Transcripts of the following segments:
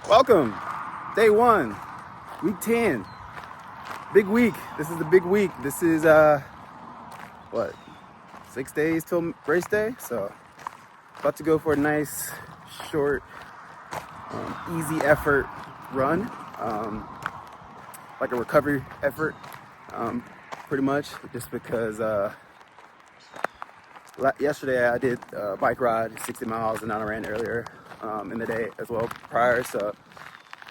Welcome, day 1, week 10, big week. This is the big week. This is what, 6 days till race day. So about to go for a nice, short, easy effort run, like a recovery effort, pretty much, just because yesterday I did a bike ride 60 miles and I ran earlier in the day as well prior. So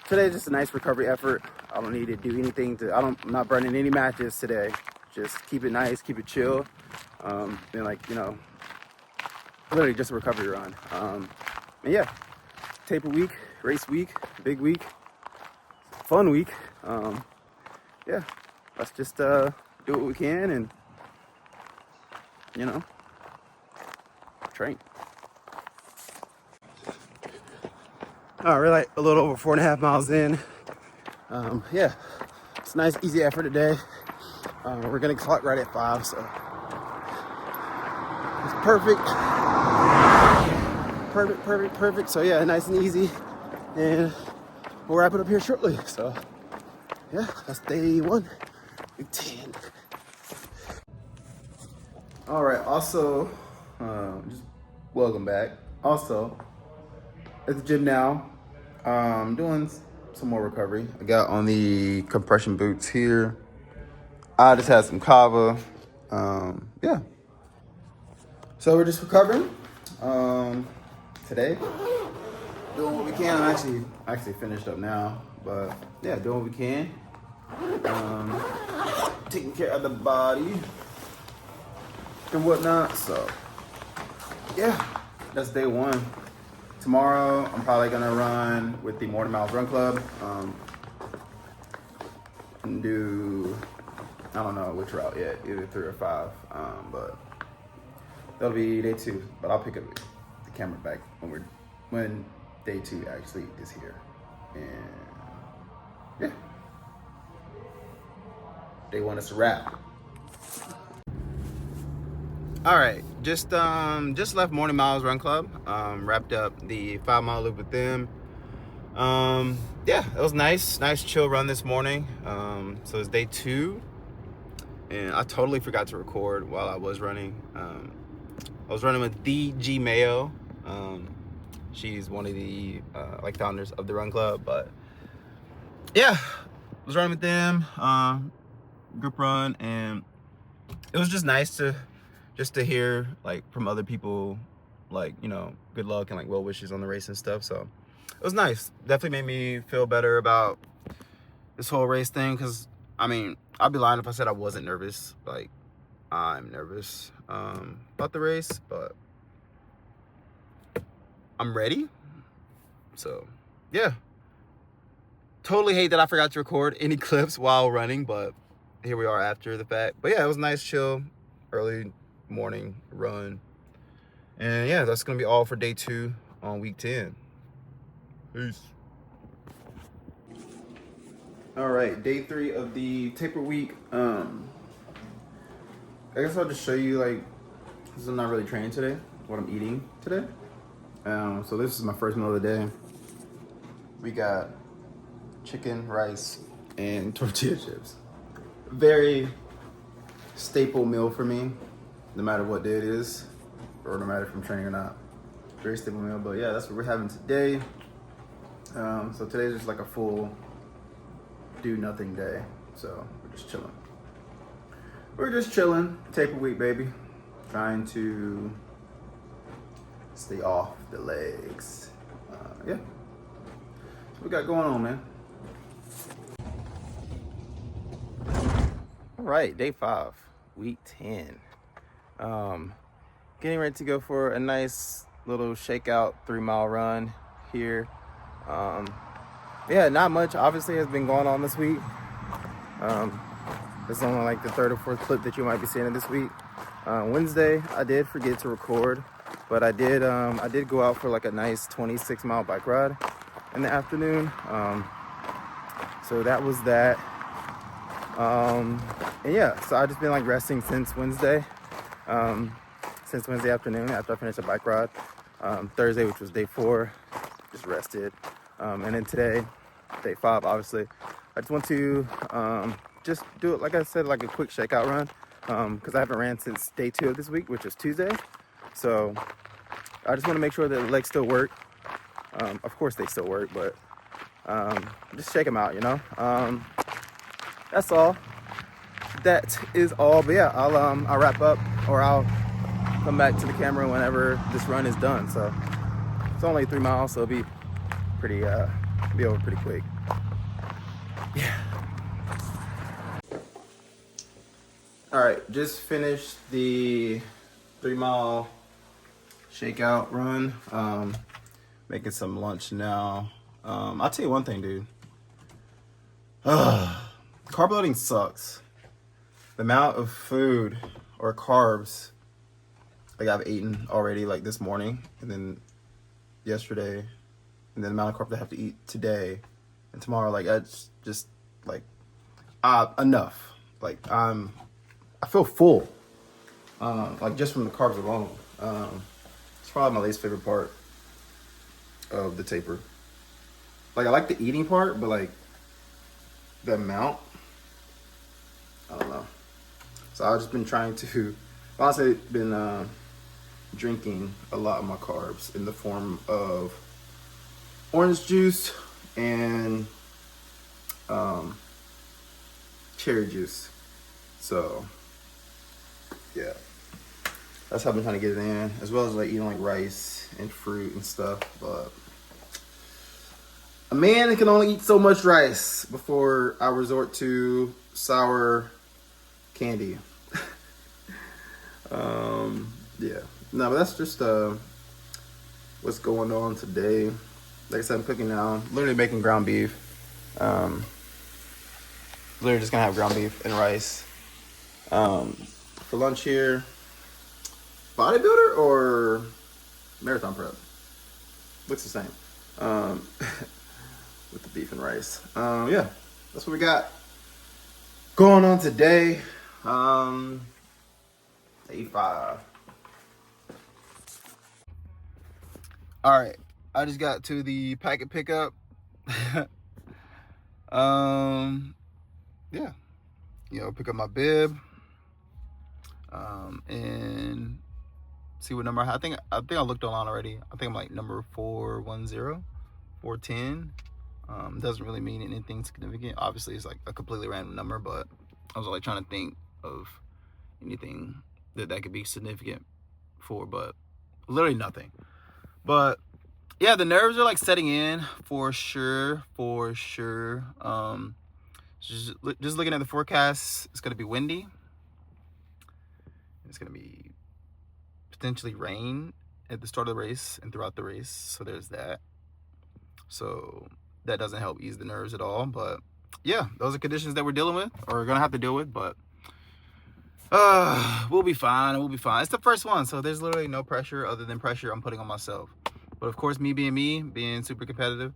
today's just a nice recovery effort. I don't need to do anything I'm not burning any matches today. Just keep it nice, keep it chill. And literally just a recovery run. And yeah, taper week, race week, big week, fun week. Yeah, let's just do what we can and, train. All right, we're like a little over 4.5 miles in. Yeah, it's a nice, easy effort today. We're gonna clock right at 5, so it's perfect. Perfect. So yeah, nice and easy, and we'll wrap it up here shortly. So yeah, that's day 1, week 10. All right. Also, just welcome back. Also, at the gym now, doing some more recovery. I got on the compression boots here. I just had some kava. Yeah. So we're just recovering. Today, doing what we can. I'm actually finished up now, but yeah, doing what we can. Taking care of the body and whatnot. So yeah, that's day 1. Tomorrow, I'm probably gonna run with the Morning Miles Run Club. And do, I don't know which route yet, either 3 or 5. But that'll be day 2. But I'll pick up the camera back when day 2 actually is here. And yeah, day 1 is a wrap. All right, just left Morning Miles Run Club. Wrapped up the 5-mile loop with them. Yeah, it was nice chill run this morning. So it's day 2, and I totally forgot to record while I was running. I was running with DG Mayo. She's one of the founders of the run club. But yeah, I was running with them, group run, and it was just nice to hear from other people, good luck and well wishes on the race and stuff. So it was nice. Definitely made me feel better about this whole race thing, because I'd be lying if I said I wasn't nervous. I'm nervous about the race, but I'm ready. So yeah, totally hate that I forgot to record any clips while running, but here we are after the fact. But yeah, it was nice, chill, early morning run. And yeah, that's gonna be all for day 2 on week 10. Peace. All right, day 3 of the taper week. I guess I'll just show you, because I'm not really training today, what I'm eating today. So this is my first meal of the day. We got chicken, rice, and tortilla chips. Very staple meal for me, no matter what day it is, or no matter if I'm training or not. Very staple meal, but yeah, that's what we're having today. So today's just a full do nothing day. So we're just chilling. Taper week, baby. Trying to stay off the legs. Yeah. What we got going on, man? All right, day 5, week 10. Getting ready to go for a nice little shakeout 3-mile run here. Yeah, not much obviously has been going on this week. This is only the 3rd or 4th clip that you might be seeing in this week. Wednesday, I did forget to record, but I did go out for a nice 26-mile bike ride in the afternoon. So that was that. And yeah, so I've just been resting since Wednesday afternoon after I finished a bike ride. Thursday, which was day 4, just rested. And then today, day 5, obviously, I just want to just do it, like I said, like a quick shakeout run, because I haven't ran since day 2 of this week, which was Tuesday. So I just want to make sure that the legs still work. Of course they still work, but just shake them out, you know. That's all. That is all. But yeah, I'll wrap up, or I'll come back to the camera whenever this run is done. So it's only 3 miles, so it'll be pretty be over pretty quick. Yeah. All right, just finished the 3-mile shakeout run. Making some lunch now. I'll tell you one thing, dude. Carb loading sucks. The amount of food or carbs like I've eaten already, like this morning and then yesterday, and then the amount of carbs I have to eat today and tomorrow, like it's just like enough. Like I feel full. Like just from the carbs alone. It's probably my least favorite part of the taper. Like I like the eating part, but like the amount, I don't know. So I've just been trying to, honestly, been drinking a lot of my carbs in the form of orange juice and cherry juice. So yeah, that's how I've been trying to get it in, as well as like eating like rice and fruit and stuff. But a man can only eat so much rice before I resort to sour candy. Yeah, no, but that's just what's going on today. Like I said, I'm cooking now. Literally making ground beef. Literally just gonna have ground beef and rice. For lunch here, bodybuilder or marathon prep? Looks the same. With the beef and rice. Yeah, that's what we got going on today. Day 5. All right, I just got to the packet pickup. Yeah, you know, pick up my bib, and see what number I think I looked online already. I think I'm like number 410, 410. Doesn't really mean anything significant. Obviously, it's like a completely random number, but I was like trying to think of anything that could be significant for, but literally nothing. But yeah, the nerves are like setting in for sure. Just looking at the forecast, it's gonna be windy. It's gonna be potentially rain at the start of the race and throughout the race. So there's that. So that doesn't help ease the nerves at all. But yeah, those are conditions that we're dealing with, or gonna have to deal with. But we'll be fine. It's the first one, so there's literally no pressure other than pressure I'm putting on myself. But of course, me being super competitive,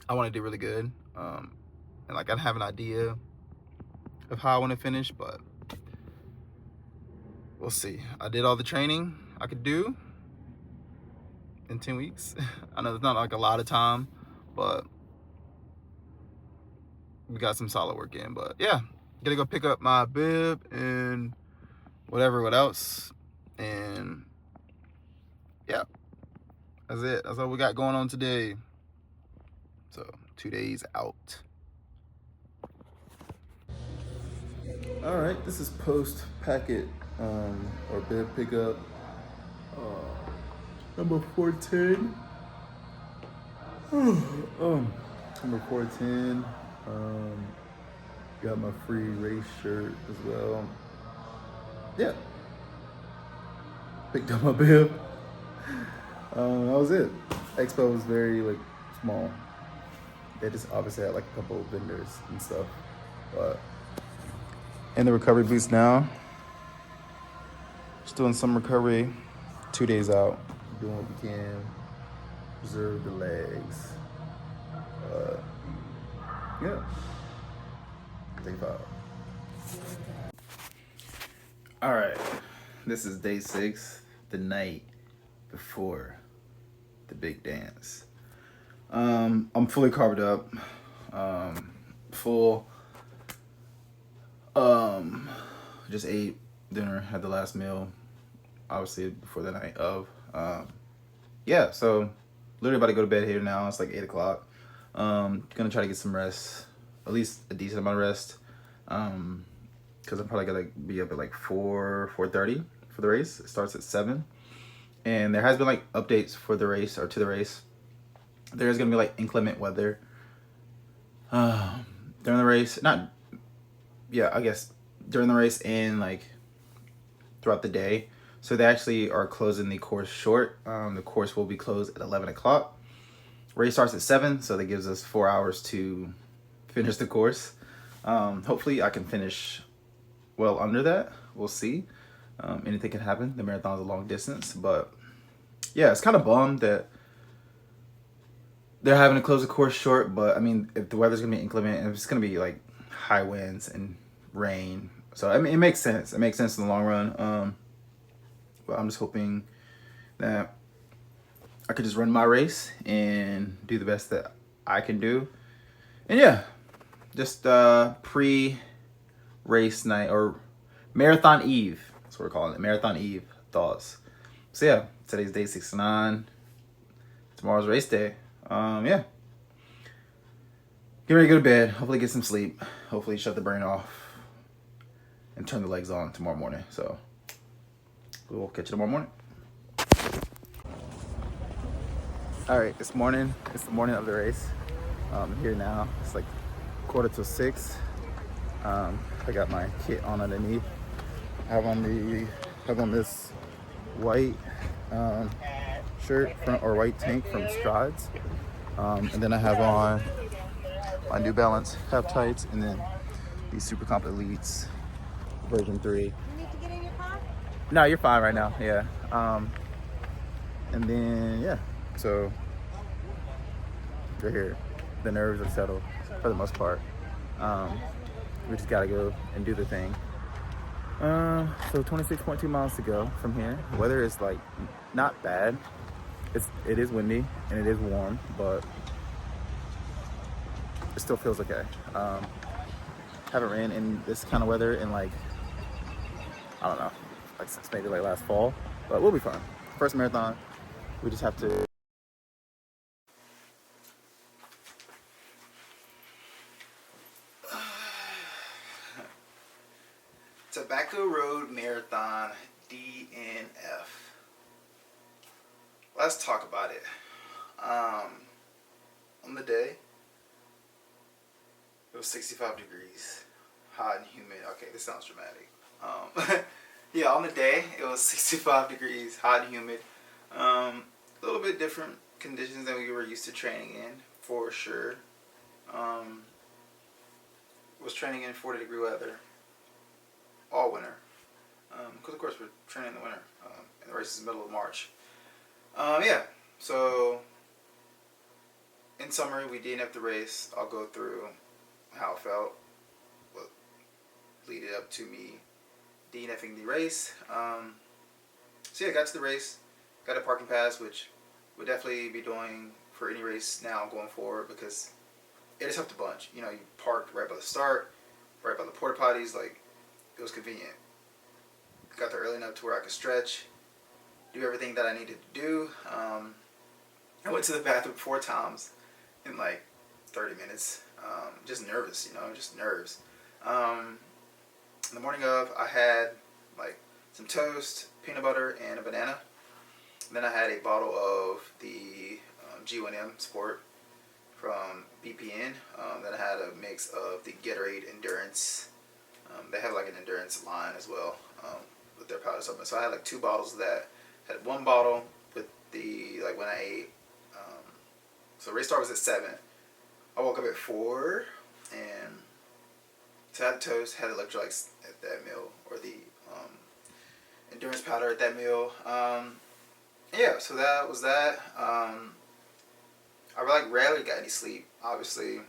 I want to do really good. And like I have an idea of how I want to finish, but we'll see. I did all the training I could do in 10 weeks. I know it's not like a lot of time, but we got some solid work in. But yeah, gonna go pick up my bib and what else. And yeah, that's it. That's all we got going on today. So 2 days out. All right, this is post packet or bib pickup number 410. Number 410. Got my free race shirt as well. Yeah, picked up my bib. That was it. Expo was very like small. They just obviously had like a couple of vendors and stuff, but in the recovery boots now. Just doing some recovery, 2 days out, doing what we can, preserve the legs. Yeah, day 5. All right, this is day 6, the night before the big dance. I'm fully carved up. Full. Um, just ate dinner, had the last meal, obviously before the night of. Yeah, so literally about to go to bed here now. It's like 8 o'clock. Gonna try to get some rest, at least a decent amount of rest. Because I'm probably gonna be up at like 4:30 for the race. It starts at 7, and there has been like updates for the race or to the race. There's gonna be like inclement weather during the race. Not, yeah, I guess during the race and like throughout the day. So they actually are closing the course short. The course will be closed at 11 o'clock. Race starts at 7, so that gives us 4 hours to finish the course. Hopefully I can finish well under that. We'll see. Anything can happen. The marathon's a long distance, but yeah, it's kind of bummed that they're having to close the course short. But I mean, if the weather's gonna be inclement, and it's gonna be like high winds and rain, so I mean, it makes sense. It makes sense in the long run. But I'm just hoping that I could just run my race and do the best that I can do. And yeah, just pre-race night or marathon eve. That's what we're calling it. Marathon eve thoughts. So yeah, today's day 69. Tomorrow's race day. Yeah. Get ready to go to bed. Hopefully get some sleep. Hopefully shut the brain off and turn the legs on tomorrow morning. So we'll catch you tomorrow morning. All right, it's the morning of the race. Here now, it's like 5:45. I got my kit on underneath. I have on this white shirt or white tank from Strides, and then I have on my New Balance half tights, and then these Super Comp Elites version 3. You need to get in your car? No, you're fine right now. Yeah. And then yeah, so they're here. The nerves are settled for the most part. We just gotta go and do the thing. So 26.2 miles to go from here. The weather is like not bad. It is windy and it is warm, but it still feels okay. Haven't ran in this kind of weather in like, I don't know, like since maybe like last fall, but we'll be fine. First marathon, we just have to. Tobacco Road Marathon DNF. Let's talk about it. On the day, it was 65 degrees, hot and humid. Okay, this sounds dramatic. Yeah, on the day, it was 65 degrees, hot and humid. A little bit different conditions than we were used to training in, for sure. Was training in 40-degree weather all winter. Because of course we're training in the winter, and the race is the middle of March. Yeah, so in summary, we DNF'd the race. I'll go through how it felt, what leaded up to me DNFing the race. So yeah, got to the race, got a parking pass, which we'll definitely be doing for any race now going forward, because it just helped a bunch. You know, you parked right by the start, right by the porta potties, like it was convenient. Got there early enough to where I could stretch, do everything that I needed to do. I went to the bathroom 4 times in like 30 minutes. Just nervous, just nerves. In the morning of, I had like some toast, peanut butter, and a banana. And then I had a bottle of the G1M Sport from BPN. Then I had a mix of the Gatorade Endurance. They have like an endurance line as well with their powder supplement. So I had like 2 bottles of that. Had 1 bottle with the, like when I ate. So race start was at 7. I woke up at 4, and so I had the toast, had electrolytes at that meal, or the endurance powder at that meal. Yeah, so that was that. I like rarely got any sleep. Obviously,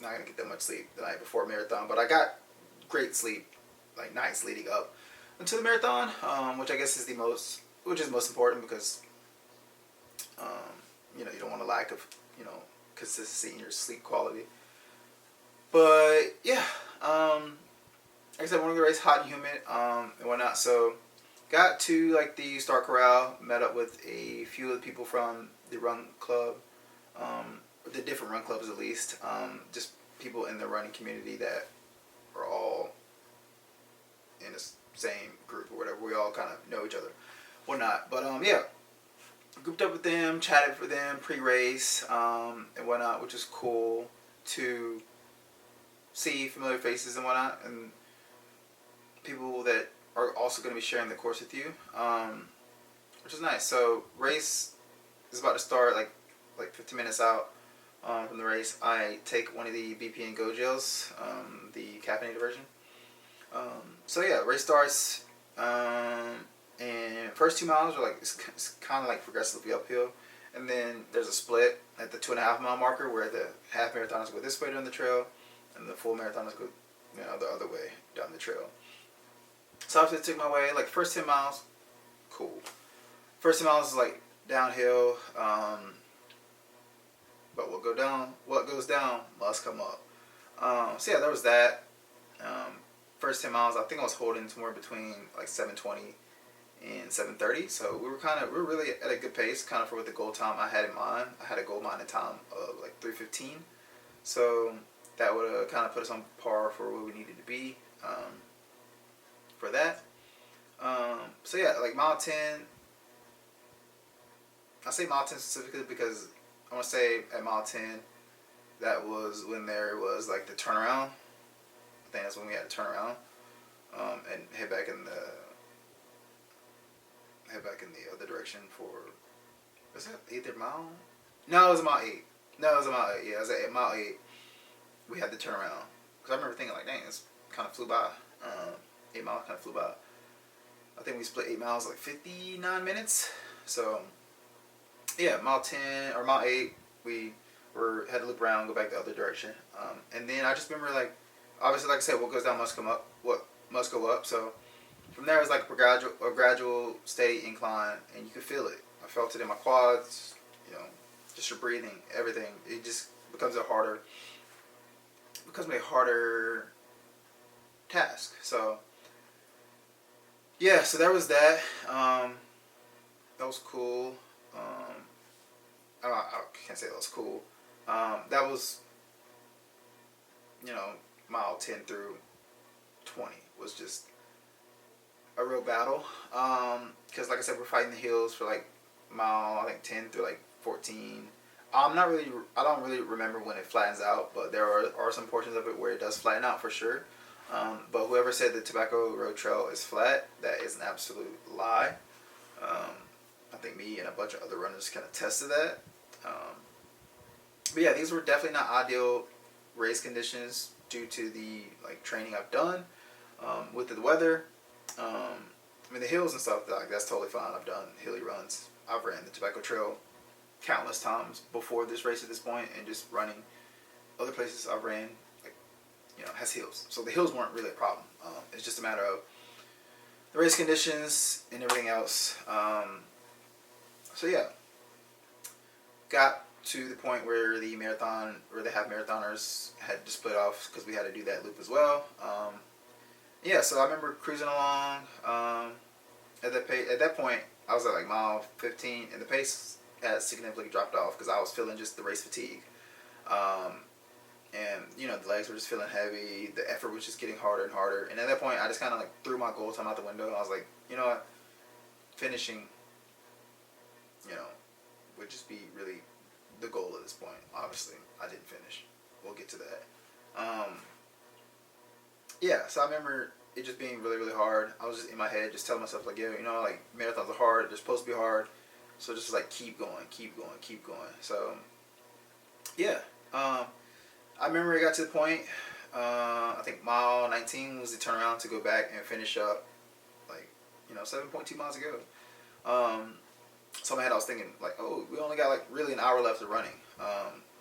not gonna get that much sleep the night before a marathon, but I got great sleep, like nights leading up into the marathon, which I guess is most important, because you don't want a lack of consistency in your sleep quality. But yeah, like I said, morning of the race, hot and humid, and whatnot. So got to like the start corral, met up with a few of the people from the run club, the different run clubs at least, just people in the running community that are all in the same group or whatever. We all kind of know each other, whatnot. But yeah, grouped up with them, chatted with them pre-race, and whatnot, which is cool to see familiar faces and whatnot, and people that are also going to be sharing the course with you, which is nice. So race is about to start like 15 minutes out from the race. I take one of the BP and Go gels, the caffeinated version. So yeah, race starts, and first 2 miles are like it's kind of like progressively uphill, and then there's a split at the 2.5 mile marker where the half marathoners go this way down the trail, and the full marathoners go the other way down the trail. So I took my way, like first 10 miles, cool. First 10 miles is like downhill, but what goes down must come up. So yeah, there was that. First 10 miles, I think I was holding somewhere between like 7:20 and 7:30. So we were really at a good pace, kind of for what the goal time I had in mind. I had a goal minded time of like 3:15. So that would have kind of put us on par for where we needed to be for that. So yeah, like mile 10, I say mile 10 specifically because I want to say at mile 10, that was when there was like the turnaround. I think that's when we had to turn around and head back in the other direction for, was that either mile? No, it was mile 8. No, it was mile 8. Yeah, it was at mile 8. We had to turn around. Because I remember thinking like, dang, this kind of flew by. 8 miles kind of flew by. I think we split 8 miles like 59 minutes. So, yeah, mile 10 or mile 8, we had to loop around, go back the other direction. And then I just remember like, obviously, like I said, what goes down must come up. What must go up. So from there, it's like a gradual, steady incline, and you could feel it. I felt it in my quads. Just your breathing, everything. It just becomes a harder task. So yeah, so there was that. That was cool. I can't say that was cool. That was, mile 10 through 20 was just a real battle. Because like I said, we're fighting the hills for like mile, I think 10 through like 14. I don't really remember when it flattens out, but there are some portions of it where it does flatten out for sure. But whoever said the Tobacco Road Trail is flat, that is an absolute lie. I think me and a bunch of other runners kind of tested that. But yeah, these were definitely not ideal race conditions due to the like training I've done with the weather. The hills and stuff, that's totally fine. I've done hilly runs. I've ran the Tobacco Trail countless times before this race at this point, and just running other places I've ran, has hills. So the hills weren't really a problem. It's just a matter of the race conditions and everything else. So yeah, got to the point where the half marathoners had to split off because we had to do that loop as well. Yeah, so I remember cruising along. At that point, I was at like mile 15, and the pace had significantly dropped off because I was feeling just the race fatigue. And the legs were just feeling heavy. The effort was just getting harder and harder. And at that point, I just kind of like threw my goal time out the window. I was like, you know what, finishing, would just be really the goal at this point. Obviously, I didn't finish. We'll get to that. Yeah, so I remember it just being really, really hard. I was just in my head, just telling myself like, yeah, like marathons are hard. They're supposed to be hard. So just like keep going. So yeah. I remember it got to the point, I think mile 19 was the turnaround to go back and finish up, 7.2 miles ago. So in my head I was thinking, oh, we only got really an hour left of running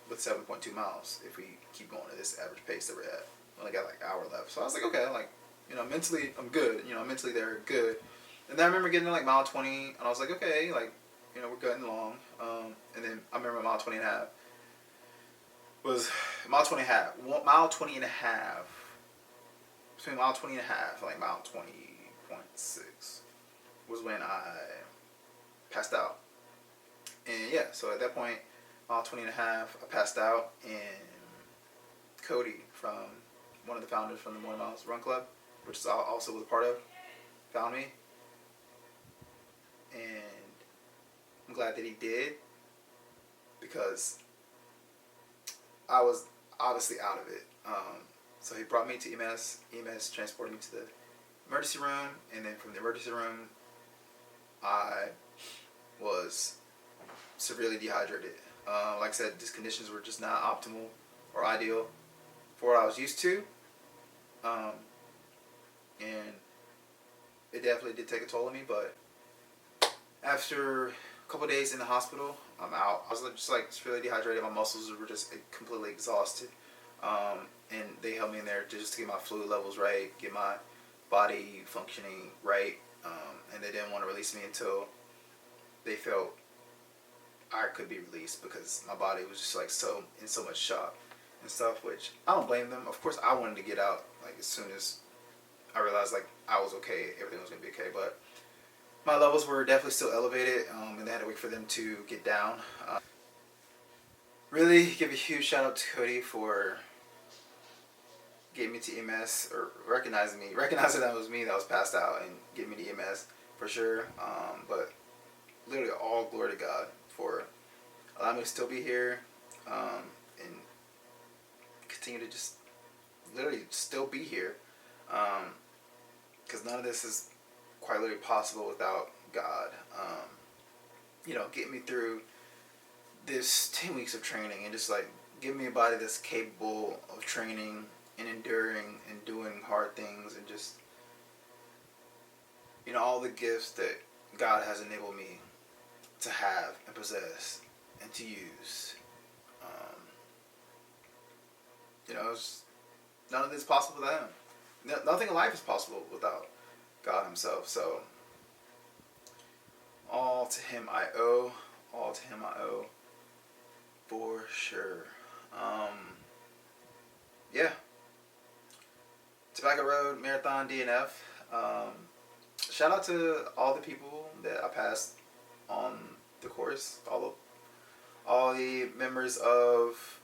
with 7.2 miles if we keep going at this average pace that we're at. We only got an hour left. So I was like, okay, mentally I'm good. Mentally they're good. And then I remember getting to mile 20, and I was like, okay, we're getting along. And then I remember mile 20 and a half. was mile 20 and a half. Mile 20 and a half. Between mile 20 and a half, like mile 20.6, was when I passed out. And yeah, so at that point, mile 20 and a half, I passed out, and Cody, from one of the founders from the Morning Miles Run Club, which is also was a part of, found me. And I'm glad that he did, because I was obviously out of it. So he brought me to EMS. EMS transported me to the emergency room, and then from the emergency room, I was severely dehydrated. Like I said, these conditions were just not optimal or ideal for what I was used to. And it definitely did take a toll on me, but after a couple of days in the hospital, I'm out. I was just like severely dehydrated. My muscles were just completely exhausted. And they held me in there just to get my fluid levels right, get my body functioning right. And they didn't want to release me until they felt I could be released, because my body was just like in so much shock and stuff, which I don't blame them. Of course, I wanted to get out like as soon as I realized like I was okay, everything was gonna be okay. But my levels were definitely still elevated, and they had to wait for them to get down. Really give a huge shout out to Cody for getting me to EMS, or recognizing that it was me that was passed out, and getting me to EMS for sure. But literally all glory to God for allowing me to still be here, and continue to just literally still be here, because none of this is quite literally possible without God. Getting me through this 10 weeks of training, and just like giving me a body that's capable of training and enduring and doing hard things, and just all the gifts that God has enabled me to have and possess and to use. None of this is possible without Him. Nothing in life is possible without God Himself. So all to Him I owe. All to Him I owe. For sure. Yeah. Tobacco Road Marathon DNF. Shout out to all the people that I passed on the course. All the members of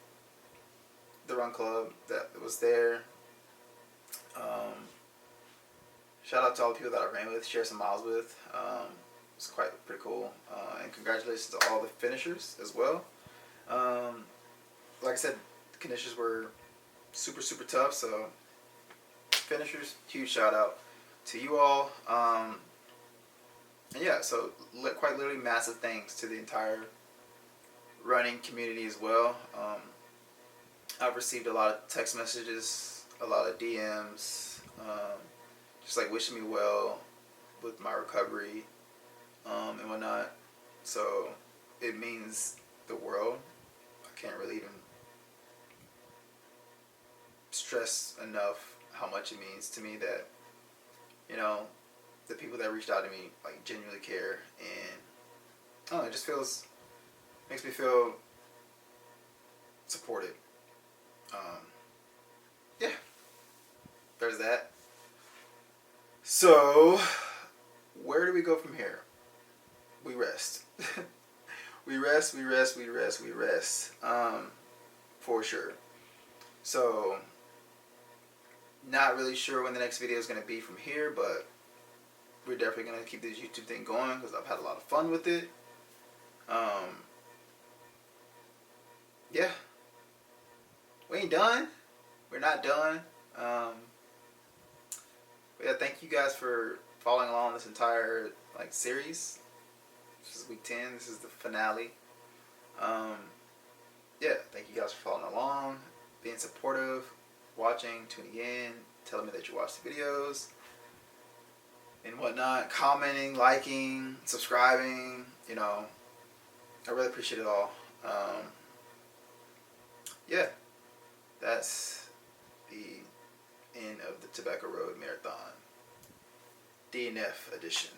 the run club that was there. Shout out to all the people that I ran with, shared some miles with. It's pretty cool. And congratulations to all the finishers as well. Like I said, the conditions were super, super tough. So finishers, huge shout out to you all. And yeah, so quite literally massive thanks to the entire running community as well. I've received a lot of text messages, a lot of DMs, just like wishing me well with my recovery, and whatnot. So it means the world. I can't really even stress enough how much it means to me that, the people that reached out to me like genuinely care, and I don't know, it just makes me feel supported. Yeah, there's that. So where do we go from here? We rest. we rest. For sure. So not really sure when the next video is going to be from here, but we're definitely going to keep this YouTube thing going, because I've had a lot of fun with it. Yeah. We ain't done. We're not done. But yeah, thank you guys for following along this entire series. This is week 10. This is the finale. Yeah, thank you guys for following along, being supportive, watching, tuning in, telling me that you watch the videos and whatnot, commenting, liking, subscribing. I really appreciate it all. Yeah, that's the end of the Tobacco Road Marathon DNF edition.